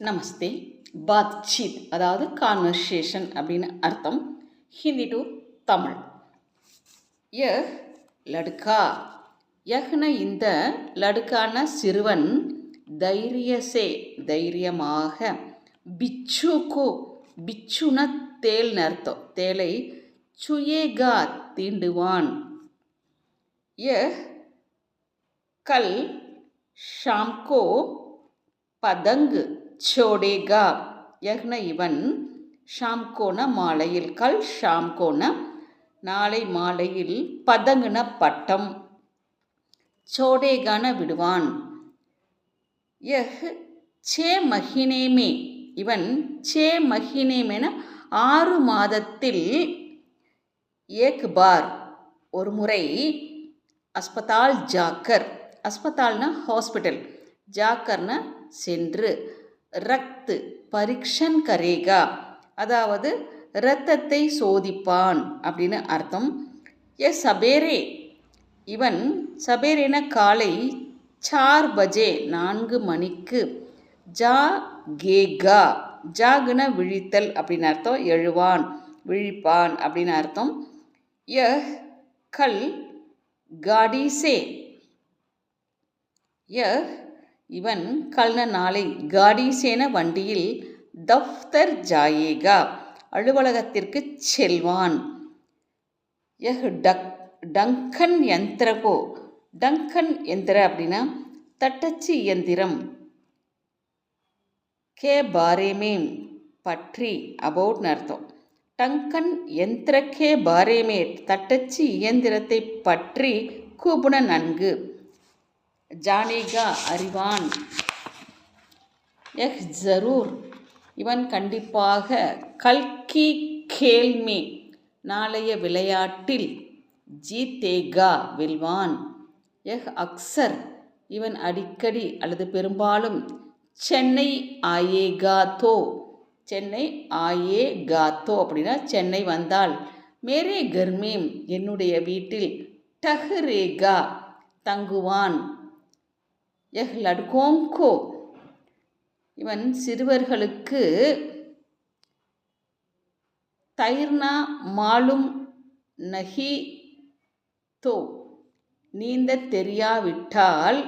நமஸ்தே. பாத்சீத் அதாவது கான்வர்சேஷன் அப்படின்னு அர்த்தம். ஹிந்தி டு தமிழ். யஹ் லடுக்கா, யஹ்ன இந்த, லடுக்கான சிறுவன், தைரியசே தைரியமாக, பிச்சுக்கு பிச்சுன தேல்னு அர்த்தம், தேலை, சுயேகா தீண்டுவான். யஹ் கல் ஷாம்கோ பதங்கு சோடேகா, யஹ்ன இவன், ஷாம்கோன மாலையில், கல் ஷாம்கோன நாளை மாலையில், பதங்குன பட்டம், சோடேகான விடுவான். யஹ் சே மஹினேமே, இவன், சே மஹினேமென 6 மாதத்தில், ஏக் பார் ஒரு முறை, அஸ்பதால் ஜாக்கர், அஸ்பதால்னா ஹாஸ்பிட்டல், ஜாக்கர்னா சென்று, ரக்த் பரீக்ஷன் கரேகா அதாவது இரத்தத்தை சோதிப்பான் அப்படின்னு அர்த்தம். சபேரே, இவன், சபேரேன காலை, 4 பஜே 4 மணிக்கு, ஜா கேகா, ஜாகுன விழித்தல் அப்படின்னு அர்த்தம், எழுவான் விழிப்பான் அப்படின்னு அர்த்தம். யஹ் கல் காடிசே, யஹ் இவன், கல்ன நாளை, காடிசேன வண்டியில், தஃப்தர் ஜாயேகா அலுவலகத்திற்கு செல்வான். யஹ் டங்கன் யந்திரகோ, டங்கன் எந்திர அப்படின்னா தட்டச்சு இயந்திரம், கே பாரேமே பற்றி, அபவுட்னு அர்த்தம். டங்கன் யந்திர கே பாரேமே தட்டச்சு இயந்திரத்தை பற்றி, கூபுண நன்கு, ஜானேகா அறிவான். யஹ் ஜரூர் இவன் கண்டிப்பாக, கல்கி கேல்மே நாளைய விளையாட்டில், ஜீதேகா வெல்வான். யஹ் அக்சர் இவன் அடிக்கடி அல்லது பெரும்பாலும், சென்னை ஆயேகாதோ, சென்னை ஆயேகாதோ அப்படின்னா சென்னை வந்தால், மேரே கர்மேம் என்னுடைய வீட்டில், டஹ்ரேகா தங்குவான். யஹ் லடுகோங்கோ இவன் சிறுவர்களுக்கு, தைர்னா மாலும் நஹி தோ நீந்த தெரியாவிட்டால்,